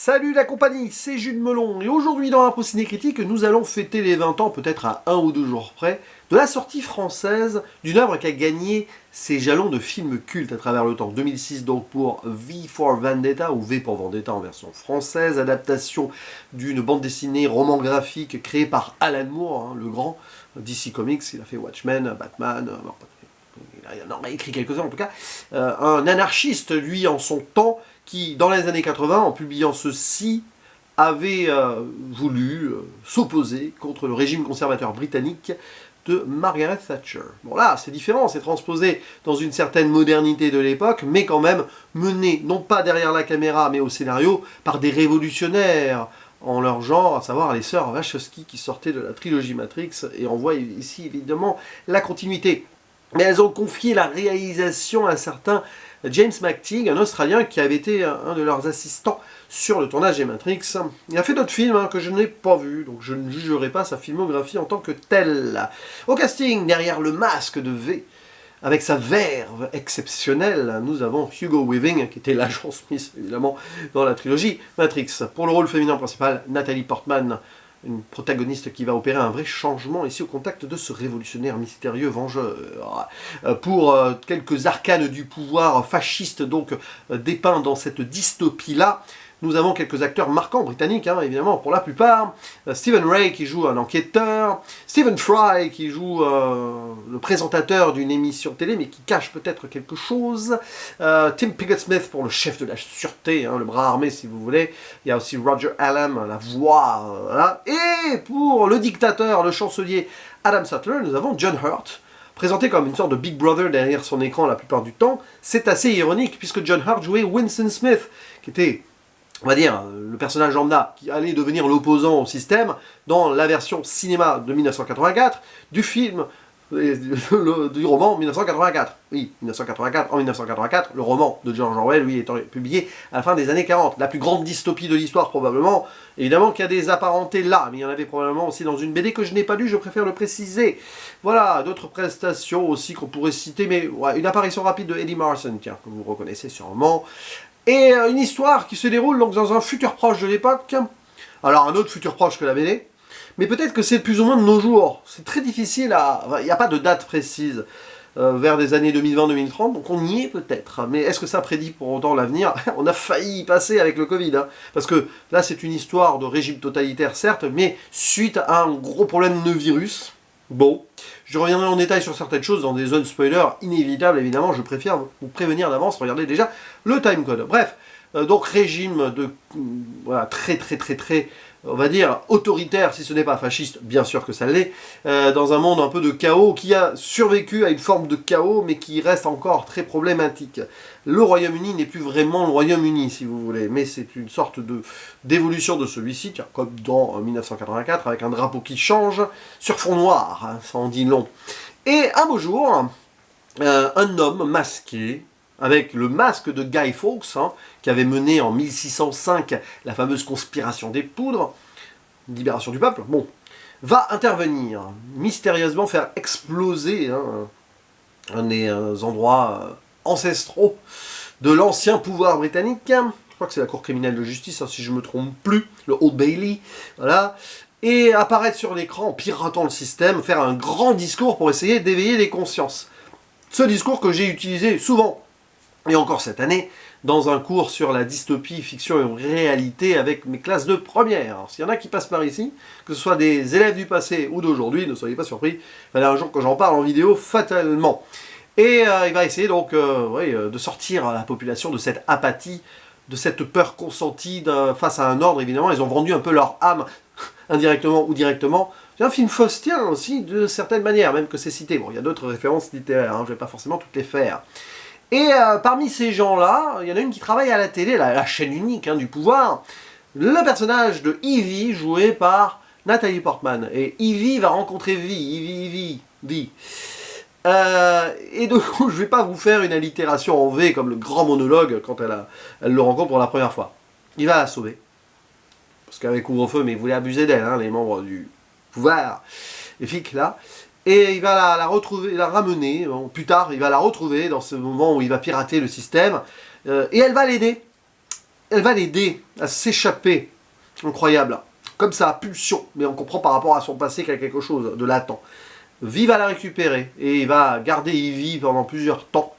Salut la compagnie, c'est Jules Melon, et aujourd'hui dans l'Impro Ciné Critique, nous allons fêter les 20 ans, peut-être à 1 ou 2 jours près, de la sortie française d'une œuvre qui a gagné ses jalons de films cultes à travers le temps. 2006 donc pour V for Vendetta, ou V pour Vendetta en version française, adaptation d'une bande dessinée roman graphique créée par Alan Moore, le grand DC Comics. Il a fait Watchmen, Batman, il en a écrit quelques-uns en tout cas, un anarchiste lui en son temps, qui, dans les années 80, en publiant ceci, avait voulu s'opposer contre le régime conservateur britannique de Margaret Thatcher. Bon là, c'est différent, c'est transposé dans une certaine modernité de l'époque, mais quand même mené, non pas derrière la caméra, mais au scénario, par des révolutionnaires en leur genre, à savoir les sœurs Wachowski qui sortaient de la trilogie Matrix, et on voit ici évidemment la continuité. Mais elles ont confié la réalisation à un certain James McTeague, un Australien qui avait été un de leurs assistants sur le tournage des Matrix. Il a fait d'autres films que je n'ai pas vus, donc je ne jugerai pas sa filmographie en tant que telle. Au casting, derrière le masque de V, avec sa verve exceptionnelle, nous avons Hugo Weaving, qui était l'agent Smith, évidemment, dans la trilogie Matrix. Pour le rôle féminin principal, Nathalie Portman, une protagoniste qui va opérer un vrai changement ici au contact de ce révolutionnaire mystérieux vengeur. Pour quelques arcanes du pouvoir fasciste donc dépeints dans cette dystopie-là, nous avons quelques acteurs marquants britanniques, évidemment, pour la plupart. Stephen Ray qui joue un enquêteur, Stephen Fry qui joue le présentateur d'une émission télé, mais qui cache peut-être quelque chose. Tim Pigott-Smith pour le chef de la sûreté, le bras armé si vous voulez. Il y a aussi Roger Allam, la voix. Voilà. Et pour le dictateur, le chancelier Adam Sutler, nous avons John Hurt, présenté comme une sorte de Big Brother derrière son écran la plupart du temps. C'est assez ironique, puisque John Hurt jouait Winston Smith, qui était, on va dire, le personnage lambda qui allait devenir l'opposant au système dans la version cinéma de 1984 du film, du roman 1984. Oui, 1984, en 1984, le roman de George Orwell, lui, étant publié à la fin des années 40. La plus grande dystopie de l'histoire, probablement. Évidemment qu'il y a des apparentés là, mais il y en avait probablement aussi dans une BD que je n'ai pas lue, je préfère le préciser. Voilà, d'autres prestations aussi qu'on pourrait citer, mais ouais, une apparition rapide de Eddie Marsan, tiens, que vous reconnaissez sûrement. Et une histoire qui se déroule donc dans un futur proche de l'époque. Alors un autre futur proche que la BD, mais peut-être que c'est plus ou moins de nos jours. C'est très difficile à... Il n'y a pas de date précise vers des années 2020-2030, donc on y est peut-être. Mais est-ce que ça prédit pour autant l'avenir? On a failli y passer avec le Covid, parce que là c'est une histoire de régime totalitaire certes, mais suite à un gros problème de virus. Bon, je reviendrai en détail sur certaines choses dans des zones spoilers inévitables, évidemment, je préfère vous prévenir d'avance, regardez déjà le timecode. Bref, donc régime de voilà, très, on va dire, autoritaire, si ce n'est pas fasciste, bien sûr que ça l'est, dans un monde un peu de chaos, qui a survécu à une forme de chaos, mais qui reste encore très problématique. Le Royaume-Uni n'est plus vraiment le Royaume-Uni, si vous voulez, mais c'est une sorte d'évolution de celui-ci, comme dans 1984, avec un drapeau qui change, sur fond noir, ça en dit long. Et un beau jour, un homme masqué, avec le masque de Guy Fawkes, qui avait mené en 1605 la fameuse conspiration des poudres, libération du peuple, bon, va intervenir, mystérieusement faire exploser un des endroits ancestraux de l'ancien pouvoir britannique. Je crois que c'est la cour criminelle de justice, si je ne me trompe plus, le Old Bailey, voilà, et apparaître sur l'écran en piratant le système, faire un grand discours pour essayer d'éveiller les consciences. Ce discours que j'ai utilisé souvent, et encore cette année, dans un cours sur la dystopie, fiction et réalité avec mes classes de première. Alors, s'il y en a qui passent par ici, que ce soit des élèves du passé ou d'aujourd'hui, ne soyez pas surpris, il fallait un jour que j'en parle en vidéo, fatalement. Et il va essayer donc de sortir la population de cette apathie, de cette peur consentie face à un ordre, évidemment. Ils ont vendu un peu leur âme, indirectement ou directement. C'est un film faustien aussi, de certaines manières, même que c'est cité. Bon, il y a d'autres références littéraires, je ne vais pas forcément toutes les faire. Et parmi ces gens-là, il y en a une qui travaille à la télé, la chaîne unique du pouvoir, le personnage de Evie, joué par Nathalie Portman. Et Evie va rencontrer Vi. Et donc, je ne vais pas vous faire une allitération en V comme le grand monologue quand elle le rencontre pour la première fois. Il va la sauver. Parce qu'avec couvre-feu, mais il voulait abuser d'elle, les membres du pouvoir, les flics là. Et il va la retrouver, la ramener, plus tard, il va la retrouver dans ce moment où il va pirater le système, et elle va l'aider. elle va l'aider à s'échapper. Incroyable. Comme ça, pulsion. Mais on comprend par rapport à son passé qu'il y a quelque chose de latent. Vi va la récupérer et il va garder Ivy pendant plusieurs temps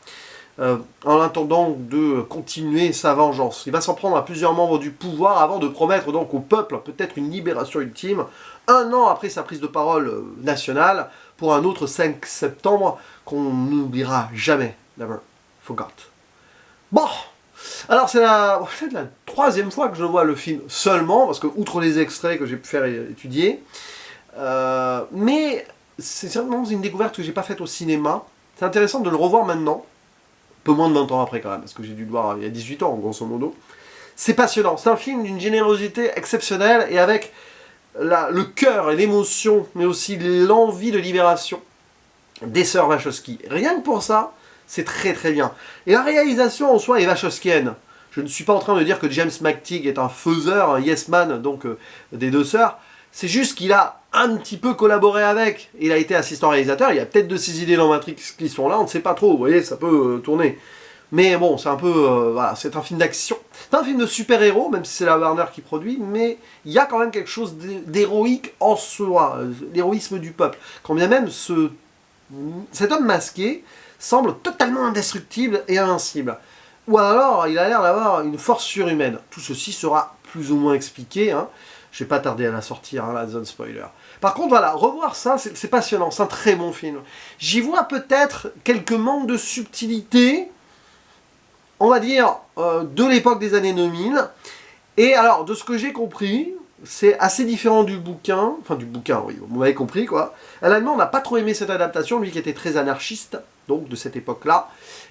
en attendant de continuer sa vengeance. Il va s'en prendre à plusieurs membres du pouvoir avant de promettre donc au peuple peut-être une libération ultime 1 an après sa prise de parole nationale pour un autre 5 septembre qu'on n'oubliera jamais. Never forgot. Bon, alors c'est la 3e fois que je vois le film seulement, parce que outre les extraits que j'ai pu faire étudier, mais c'est certainement une découverte que j'ai pas faite au cinéma. C'est intéressant de le revoir maintenant, un peu moins de 20 ans après quand même, parce que j'ai dû le voir il y a 18 ans grosso modo. C'est passionnant, c'est un film d'une générosité exceptionnelle et avec le cœur et l'émotion, mais aussi l'envie de libération des sœurs Wachowski. Rien que pour ça, c'est très très bien. Et la réalisation en soi est wachowskienne. Je ne suis pas en train de dire que James McTeague est un faiseur, un yes man, donc des deux sœurs. C'est juste qu'il a un petit peu collaboré avec. Il a été assistant réalisateur, il y a peut-être de ces idées dans Matrix qui sont là, on ne sait pas trop, vous voyez, ça peut tourner. Mais bon, c'est un peu, voilà, c'est un film d'action. C'est un film de super-héros, même si c'est la Warner qui produit, mais il y a quand même quelque chose d'héroïque en soi, l'héroïsme du peuple. Quand bien même cet homme masqué semble totalement indestructible et invincible. Ou alors, il a l'air d'avoir une force surhumaine. Tout ceci sera plus ou moins expliqué, hein. Je vais pas tarder à la sortir, hein, la zone spoiler. Par contre, voilà, revoir ça, c'est passionnant, c'est un très bon film. J'y vois peut-être quelques manques de subtilité, on va dire, de l'époque des années 2000. Et alors, de ce que j'ai compris, c'est assez différent du bouquin, enfin du bouquin, oui, vous m'avez compris, quoi. L'Allemand n'a pas trop aimé cette adaptation, lui qui était très anarchiste, donc de cette époque-là.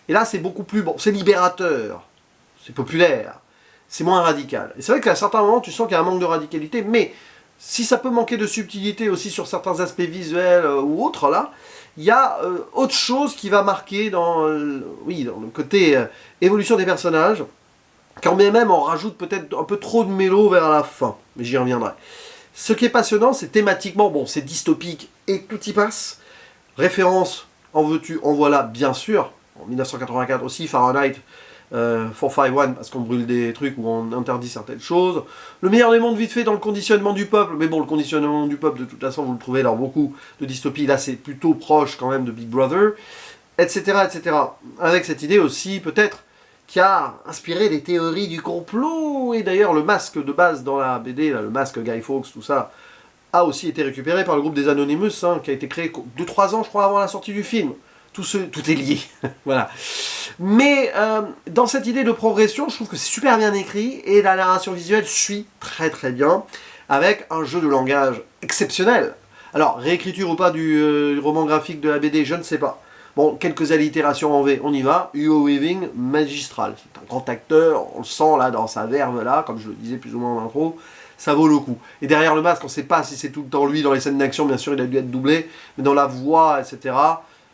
Et là, c'est beaucoup plus, bon, c'est libérateur, c'est populaire, c'est moins radical. Et c'est vrai qu'à certains moments, tu sens qu'il y a un manque de radicalité, mais si ça peut manquer de subtilité aussi sur certains aspects visuels ou autres, là, il y a autre chose qui va marquer dans, oui, dans le côté évolution des personnages, quand bien même on rajoute peut-être un peu trop de mélo vers la fin, mais j'y reviendrai. Ce qui est passionnant, c'est thématiquement, bon, c'est dystopique et tout y passe. Référence, en veux-tu, en voilà, bien sûr. En 1984 aussi, Fahrenheit 451, parce qu'on brûle des trucs ou on interdit certaines choses. Le meilleur des mondes vite fait dans le conditionnement du peuple, mais bon, le conditionnement du peuple, de toute façon, vous le trouvez dans beaucoup de dystopies. Là, c'est plutôt proche quand même de Big Brother, etc., etc. Avec cette idée aussi, peut-être, qui a inspiré des théories du complot, et d'ailleurs le masque de base dans la BD, là, le masque Guy Fawkes, tout ça, a aussi été récupéré par le groupe des Anonymous, hein, qui a été créé 2-3 ans, je crois, avant la sortie du film. Tout est lié, voilà. Mais dans cette idée de progression, je trouve que c'est super bien écrit, et la narration visuelle suit très très bien, avec un jeu de langage exceptionnel. Alors, réécriture ou pas du roman graphique de la BD, je ne sais pas. Bon, quelques allitérations en V, on y va. Hugo Weaving, magistral. C'est un grand acteur, on le sent là dans sa verve là, comme je le disais plus ou moins en intro. Ça vaut le coup. Et derrière le masque, on ne sait pas si c'est tout le temps lui dans les scènes d'action, bien sûr il a dû être doublé, mais dans la voix, etc.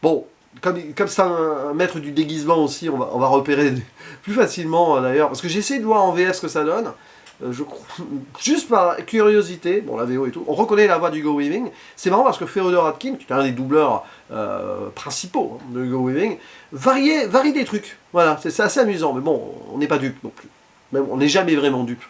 Bon, comme c'est un maître du déguisement aussi, on va repérer plus facilement d'ailleurs, parce que j'ai essayé de voir en VF ce que ça donne. Juste par curiosité, bon la VO et tout, on reconnaît la voix d'Hugo Weaving. C'est marrant parce que Theodore Atkin, qui est un des doubleurs principaux de Hugo Weaving, varie des trucs. Voilà, c'est assez amusant, mais bon, on n'est pas dupe non plus. Même, on n'est jamais vraiment dupe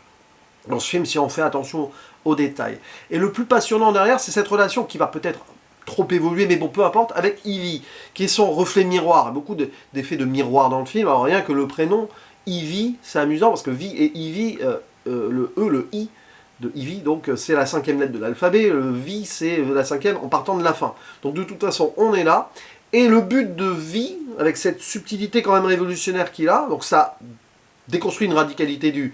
dans ce film si on fait attention aux détails. Et le plus passionnant derrière, c'est cette relation qui va peut-être trop évoluer, mais bon, peu importe, avec Ivy, qui est son reflet miroir. Il y a beaucoup d'effets de miroir dans le film, alors rien que le prénom, Ivy, c'est amusant parce que Vi et Ivy, le E, le I de Ivy, donc c'est la 5e lettre de l'alphabet, le Vi c'est la 5e en partant de la fin. Donc de toute façon, on est là. Et le but de Vi, avec cette subtilité quand même révolutionnaire qu'il a, donc ça déconstruit une radicalité du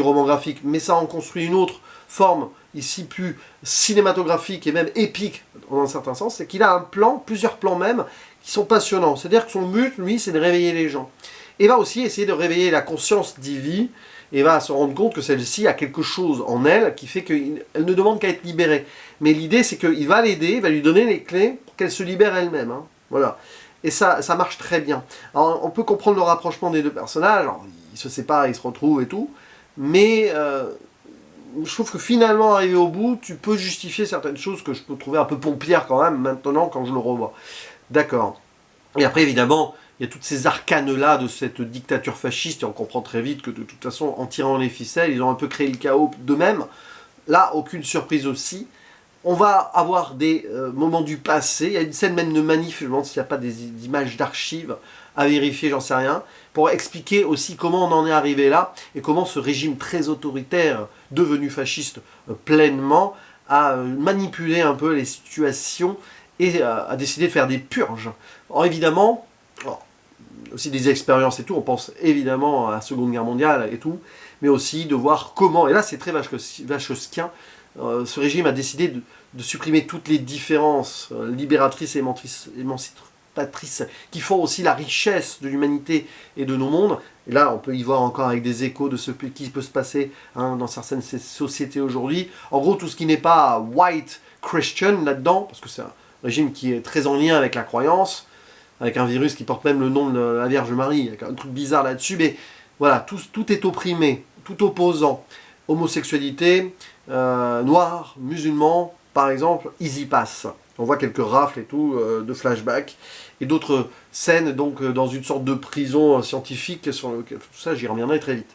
roman graphique, mais ça en construit une autre forme, ici plus cinématographique et même épique, dans un certain sens, c'est qu'il a un plan, plusieurs plans même, qui sont passionnants. C'est-à-dire que son but, lui, c'est de réveiller les gens. Et va aussi essayer de réveiller la conscience d'Ivy, et va se rendre compte que celle-ci a quelque chose en elle qui fait qu'elle ne demande qu'à être libérée. Mais l'idée, c'est qu'il va l'aider, il va lui donner les clés pour qu'elle se libère elle-même. Hein. Voilà. Et ça marche très bien. Alors, on peut comprendre le rapprochement des deux personnages. Alors, ils se séparent, ils se retrouvent et tout. Mais je trouve que finalement, arrivé au bout, tu peux justifier certaines choses que je peux trouver un peu pompières quand même, maintenant, quand je le revois. D'accord. Et après, évidemment, il y a toutes ces arcanes-là de cette dictature fasciste, et on comprend très vite que de toute façon, en tirant les ficelles, ils ont un peu créé le chaos d'eux-mêmes. Là, aucune surprise aussi. On va avoir des moments du passé. Il y a une scène même de manif, je me demande s'il n'y a pas des images d'archives à vérifier, j'en sais rien, pour expliquer aussi comment on en est arrivé là, et comment ce régime très autoritaire, devenu fasciste pleinement, a manipulé un peu les situations et a décidé de faire des purges. Alors évidemment, aussi des expériences et tout, on pense évidemment à la Seconde Guerre mondiale et tout, mais aussi de voir comment, et là c'est très Wachowskien, ce régime a décidé de supprimer toutes les différences libératrices et émancipatrices qui font aussi la richesse de l'humanité et de nos mondes. Et là, on peut y voir encore avec des échos de ce qui peut se passer dans certaines sociétés aujourd'hui. En gros, tout ce qui n'est pas white Christian là-dedans, parce que c'est un régime qui est très en lien avec la croyance, avec un virus qui porte même le nom de la Vierge Marie, avec un truc bizarre là-dessus, mais voilà, tout est opprimé, tout opposant. Homosexualité, noirs, musulmans, par exemple, ils y passent. On voit quelques rafles et tout, de flashbacks, et d'autres scènes donc dans une sorte de prison scientifique, sur lequel, tout ça j'y reviendrai très vite.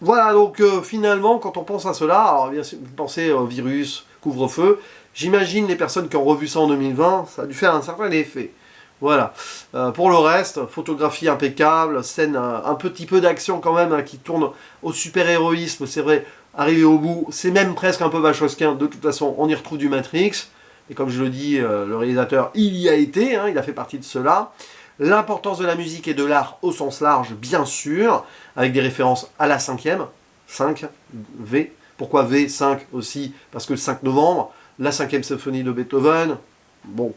Voilà, donc finalement, quand on pense à cela, alors bien sûr, vous pensez au virus, couvre-feu, j'imagine les personnes qui ont revu ça en 2020, ça a dû faire un certain effet. Voilà. Pour le reste, photographie impeccable, scène un petit peu d'action quand même, hein, qui tourne au super-héroïsme, c'est vrai, arrivé au bout, c'est même presque un peu Wachowskien, de toute façon, on y retrouve du Matrix, et comme je le dis, le réalisateur, il y a été, hein, il a fait partie de cela. L'importance de la musique et de l'art au sens large, bien sûr, avec des références à la 5e, 5, V. Pourquoi V, 5 aussi? Parce que le 5 novembre, la 5e symphonie de Beethoven, bon,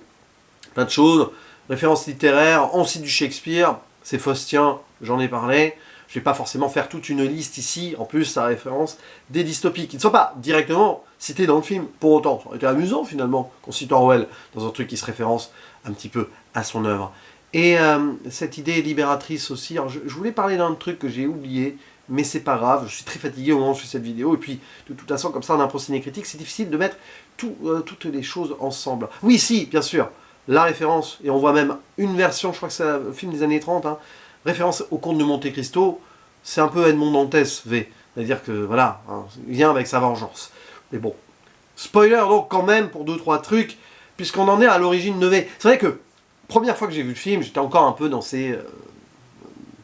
plein de choses. Références littéraires, on cite du Shakespeare, c'est Faustien, j'en ai parlé. Je ne vais pas forcément faire toute une liste ici, en plus ça référence des dystopies qui ne sont pas directement cités dans le film, pour autant. Ça aurait été amusant finalement qu'on cite Orwell dans un truc qui se référence un petit peu à son œuvre. Et cette idée libératrice aussi, alors je voulais parler d'un truc que j'ai oublié, mais c'est pas grave, je suis très fatigué au moment où je fais cette vidéo, et puis de toute façon comme ça en impro ciné critique, c'est difficile de mettre toutes les choses ensemble. Oui, si, bien sûr, la référence, et on voit même une version, je crois que c'est un film des années 30, hein, référence au Comte de Monte Cristo, c'est un peu Edmond Dantès V, c'est-à-dire que voilà, hein, il vient avec sa vengeance. Mais bon, spoiler donc quand même pour 2-3 trucs, puisqu'on en est à l'origine de V. C'est vrai que, première fois que j'ai vu le film, j'étais encore un peu dans ces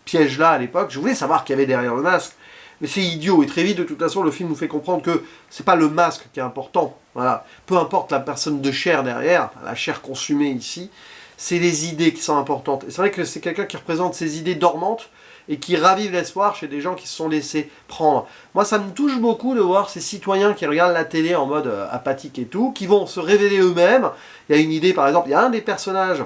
pièges-là à l'époque, je voulais savoir qu'il y avait derrière le masque, mais c'est idiot, et très vite de toute façon le film nous fait comprendre que c'est pas le masque qui est important, voilà. Peu importe la personne de chair derrière, la chair consumée ici, c'est les idées qui sont importantes. Et c'est vrai que c'est quelqu'un qui représente ces idées dormantes et qui ravive l'espoir chez des gens qui se sont laissés prendre. Moi, ça me touche beaucoup de voir ces citoyens qui regardent la télé en mode apathique et tout, qui vont se révéler eux-mêmes. Il y a une idée, par exemple, il y a un des personnages,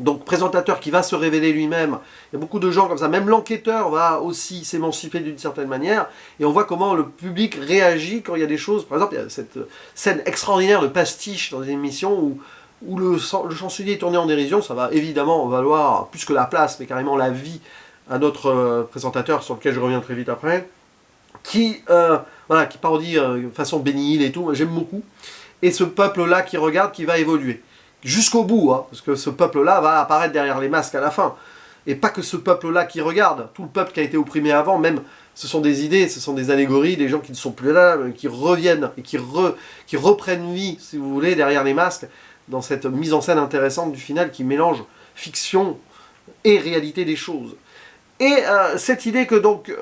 donc présentateur, qui va se révéler lui-même. Il y a beaucoup de gens comme ça. Même l'enquêteur va aussi s'émanciper d'une certaine manière. Et on voit comment le public réagit quand il y a des choses. Par exemple, il y a cette scène extraordinaire de pastiche dans une émission où le chancelier est tourné en dérision. Ça va évidemment valoir plus que la place, mais carrément la vie à notre présentateur, sur lequel je reviens très vite après, qui parodie façon Benny Hill et tout, j'aime beaucoup. Et ce peuple-là qui regarde, qui va évoluer. Jusqu'au bout, hein, parce que ce peuple-là va apparaître derrière les masques à la fin. Et pas que ce peuple-là qui regarde, tout le peuple qui a été opprimé avant, même, ce sont des idées, ce sont des allégories, des gens qui ne sont plus là, qui reviennent et qui reprennent vie, si vous voulez, derrière les masques, dans cette mise en scène intéressante du final qui mélange fiction et réalité des choses. Et cette idée que donc,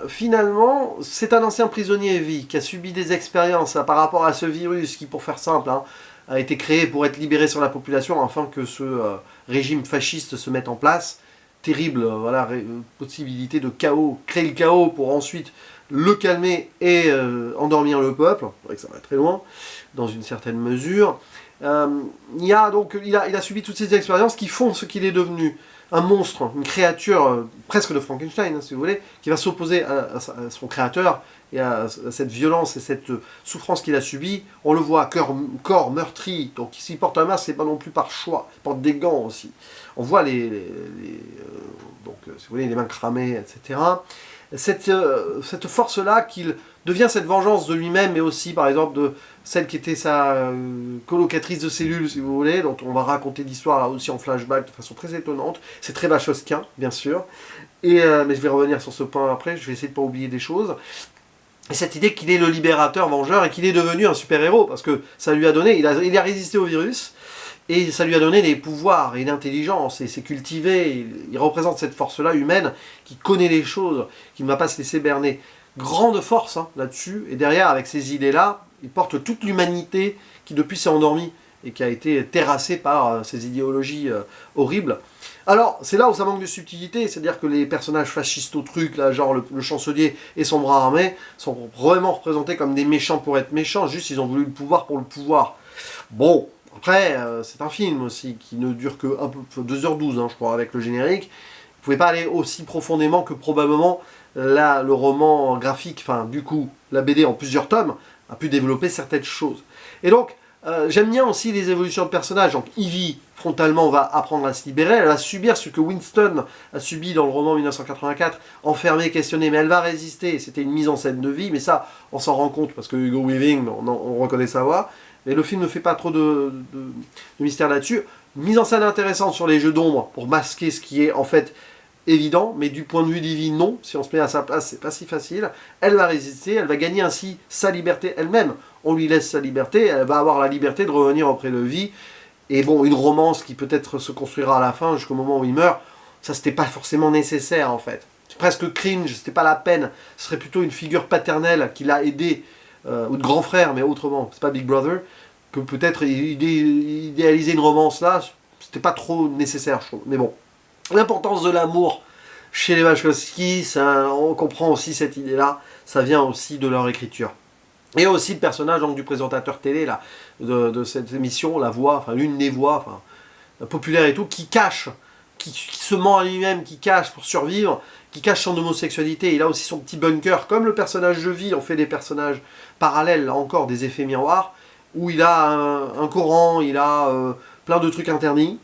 finalement, c'est un ancien prisonnier vie qui a subi des expériences par rapport à ce virus qui, pour faire simple, hein, a été créé pour être libéré sur la population afin que ce régime fasciste se mette en place. Terrible, voilà, possibilité de chaos, créer le chaos pour ensuite le calmer et endormir le peuple. C'est vrai que ça va très loin, dans une certaine mesure. Il a subi toutes ces expériences qui font ce qu'il est devenu. Un monstre, une créature presque de Frankenstein, hein, si vous voulez, qui va s'opposer à son créateur et à cette violence et cette souffrance qu'il a subie. On le voit, corps meurtri, donc s'il porte un masque, c'est pas non plus par choix, il porte des gants aussi. On voit si vous voulez, les mains cramées, etc. cette force-là qu'il devient cette vengeance de lui-même, mais aussi par exemple de celle qui était sa colocatrice de cellule, si vous voulez, dont on va raconter l'histoire là aussi en flashback de façon très étonnante. C'est très Wachowskien, bien sûr. Mais je vais revenir sur ce point après, je vais essayer de ne pas oublier des choses. Et cette idée qu'il est le libérateur, vengeur, et qu'il est devenu un super-héros, parce que ça lui a donné, il a résisté au virus, et ça lui a donné des pouvoirs et l'intelligence, et c'est cultivé, il représente cette force-là humaine, qui connaît les choses, qui ne va pas se laisser berner. Grande force hein, là-dessus, et derrière, avec ces idées-là, il porte toute l'humanité qui depuis s'est endormie, et qui a été terrassée par ces idéologies horribles. Alors, c'est là où ça manque de subtilité, c'est-à-dire que les personnages fascistes au truc, là, genre le chancelier et son bras armé, sont vraiment représentés comme des méchants pour être méchants, juste ils ont voulu le pouvoir pour le pouvoir. Bon, après, c'est un film aussi, qui ne dure que 2h12, hein, je crois, avec le générique. Vous pouvez pas aller aussi profondément que probablement là, le roman graphique, enfin, du coup, la BD en plusieurs tomes, a pu développer certaines choses. Et donc, j'aime bien aussi les évolutions de personnages. Donc Evie, frontalement, va apprendre à se libérer. Elle va subir ce que Winston a subi dans le roman 1984, enfermé, questionné, mais elle va résister. C'était une mise en scène de vie, mais ça, on s'en rend compte, parce que Hugo Weaving, on reconnaît sa voix. Mais le film ne fait pas trop de mystère là-dessus. Mise en scène intéressante sur les jeux d'ombre, pour masquer ce qui est en fait évident, mais du point de vue d'Evie, non. Si on se met à sa place, c'est pas si facile. Elle va résister, elle va gagner ainsi sa liberté elle-même. On lui laisse sa liberté, elle va avoir la liberté de revenir auprès de Vie. Et bon, une romance qui peut-être se construira à la fin, jusqu'au moment où il meurt, ça c'était pas forcément nécessaire en fait. C'est presque cringe, c'était pas la peine. Ce serait plutôt une figure paternelle qui l'a aidé, ou de grand frère, mais autrement, c'est pas Big Brother, que peut-être idéaliser une romance là, c'était pas trop nécessaire, je trouve. Mais bon. L'importance de l'amour chez les Wachowski, on comprend aussi cette idée-là, ça vient aussi de leur écriture. Et aussi le personnage donc, du présentateur télé là, de cette émission, la voix, enfin l'une des voix populaires et tout, qui cache, qui se ment à lui-même, qui cache pour survivre, qui cache son homosexualité. Il a aussi son petit bunker, comme le personnage de Vie, on fait des personnages parallèles, là encore, des effets miroirs, où il a un Coran, il a plein de trucs interdits.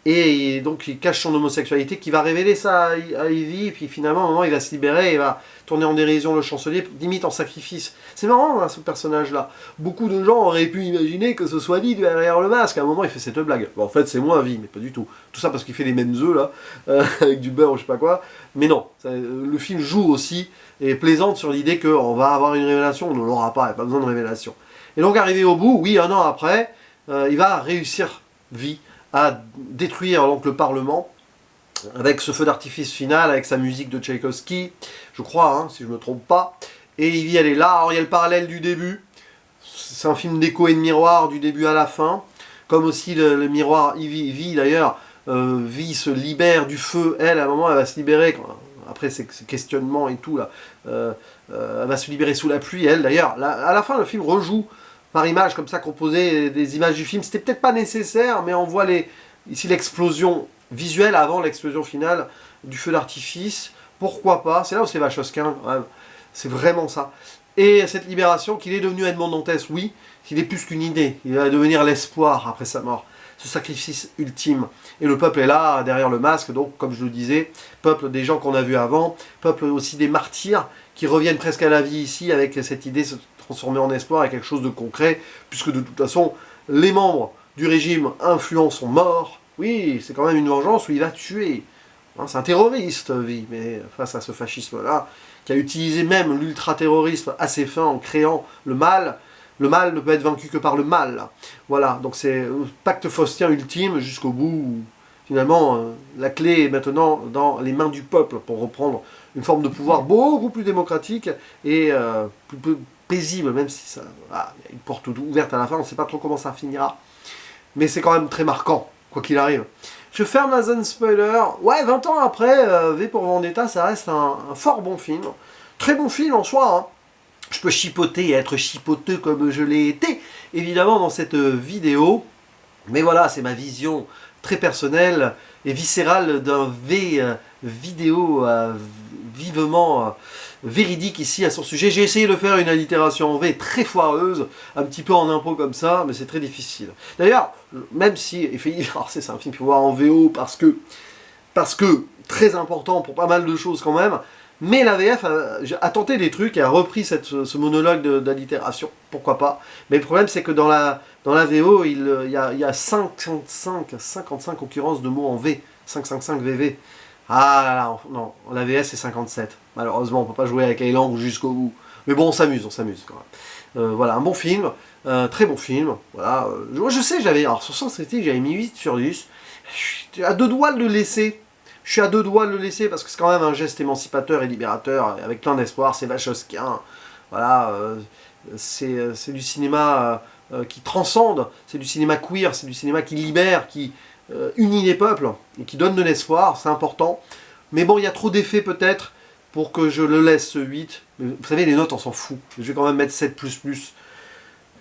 Et donc il cache son homosexualité, qui va révéler ça à Evie, et puis finalement, à un moment, il va se libérer, et il va tourner en dérision le chancelier, limite en sacrifice. C'est marrant, hein, ce personnage-là. Beaucoup de gens auraient pu imaginer que ce soit lui derrière le masque. À un moment, il fait cette blague. Bon, en fait, c'est moi, Vie, mais pas du tout. Tout ça parce qu'il fait les mêmes œufs, là, avec du beurre ou je sais pas quoi. Mais non, le film joue aussi, et plaisante sur l'idée qu'on va avoir une révélation, on ne l'aura pas, il n'y a pas besoin de révélation. Et donc, arrivé au bout, oui, 1 an après, il va réussir, Vie, à détruire donc le Parlement avec ce feu d'artifice final, avec sa musique de Tchaïkovski, je crois, hein, si je ne me trompe pas. Et Evie, elle est là. Alors il y a le parallèle du début, c'est un film d'écho et de miroir du début à la fin, comme aussi le miroir Evie d'ailleurs, Vie se libère du feu, elle à un moment elle va se libérer, après ces questionnements et tout là, elle va se libérer sous la pluie, elle d'ailleurs, à la fin le film rejoue par image, comme ça, composer des images du film. C'était peut-être pas nécessaire, mais on voit ici l'explosion visuelle avant l'explosion finale du feu d'artifice. Pourquoi pas? C'est là où c'est Wachowskien, c'est vraiment ça. Et cette libération, qu'il est devenu Edmond Dantès, oui, qu'il est plus qu'une idée. Il va devenir l'espoir après sa mort. Ce sacrifice ultime. Et le peuple est là, derrière le masque, donc, comme je le disais, peuple des gens qu'on a vus avant, peuple aussi des martyrs, qui reviennent presque à la vie ici, avec cette idée transformé en espoir et quelque chose de concret, puisque de toute façon, les membres du régime influent sont morts. Oui, c'est quand même une vengeance où il a tué. Hein, c'est un terroriste, Vie, mais face à ce fascisme-là, qui a utilisé même l'ultra-terrorisme à ses fins en créant le mal ne peut être vaincu que par le mal. Voilà, donc c'est le pacte faustien ultime jusqu'au bout, où, finalement, la clé est maintenant dans les mains du peuple, pour reprendre une forme de pouvoir beaucoup plus démocratique et plus paisible, même si ça, il y a une porte ouverte à la fin, on ne sait pas trop comment ça finira. Mais c'est quand même très marquant, quoi qu'il arrive. Je ferme la zone spoiler. Ouais, 20 ans après, V pour Vendetta, ça reste un fort bon film. Très bon film en soi, hein. Je peux chipoter et être chipoteux comme je l'ai été, évidemment, dans cette vidéo. Mais voilà, c'est ma vision très personnelle et viscérale d'un vidéo vivement véridique ici à son sujet. J'ai essayé de faire une allitération en V très foireuse, un petit peu en impro comme ça, mais c'est très difficile. D'ailleurs, même si, c'est un film qu'il faut voir en VO parce que très important pour pas mal de choses quand même, Mais la VF a tenté des trucs et a repris ce monologue d'allitération, pourquoi pas. Mais le problème c'est que dans la VO, il y a 55 occurrences de mots en V, 555 VV. Ah là là, non, la VS c'est 57. Malheureusement, on peut pas jouer avec les langues jusqu'au bout. Mais bon, on s'amuse quand même. Voilà, un bon film, très bon film. Voilà, je sais, alors sur Sens Critique, j'avais mis 8 sur 10. Je suis à deux doigts de le laisser. Je suis à deux doigts de le laisser parce que c'est quand même un geste émancipateur et libérateur avec plein d'espoir. C'est Wachowskien. Voilà, c'est du cinéma qui transcende. C'est du cinéma queer. C'est du cinéma qui libère, qui unit les peuples et qui donne de l'espoir. C'est important. Mais bon, il y a trop d'effets peut-être pour que je le laisse 8. Mais vous savez, les notes, on s'en fout. Je vais quand même mettre 7++.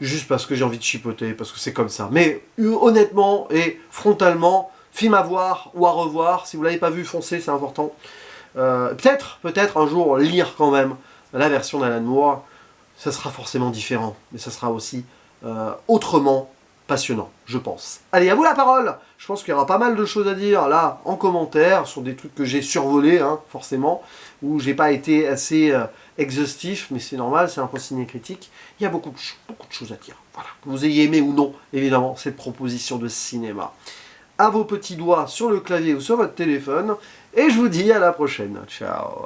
Juste parce que j'ai envie de chipoter, parce que c'est comme ça. Mais honnêtement et frontalement, film à voir ou à revoir. Si vous ne l'avez pas vu, foncez, c'est important. Peut-être un jour lire quand même la version d'Alan Moore. Ça sera forcément différent, mais ça sera aussi autrement passionnant, je pense. Allez, à vous la parole. Je pense qu'il y aura pas mal de choses à dire là en commentaire sur des trucs que j'ai survolés, hein, forcément, où j'ai pas été assez exhaustif, mais c'est normal, c'est un peu ciné-critique. Il y a beaucoup de choses à dire. Voilà. Que vous ayez aimé ou non, évidemment, cette proposition de cinéma. À vos petits doigts sur le clavier ou sur votre téléphone, et je vous dis à la prochaine. Ciao.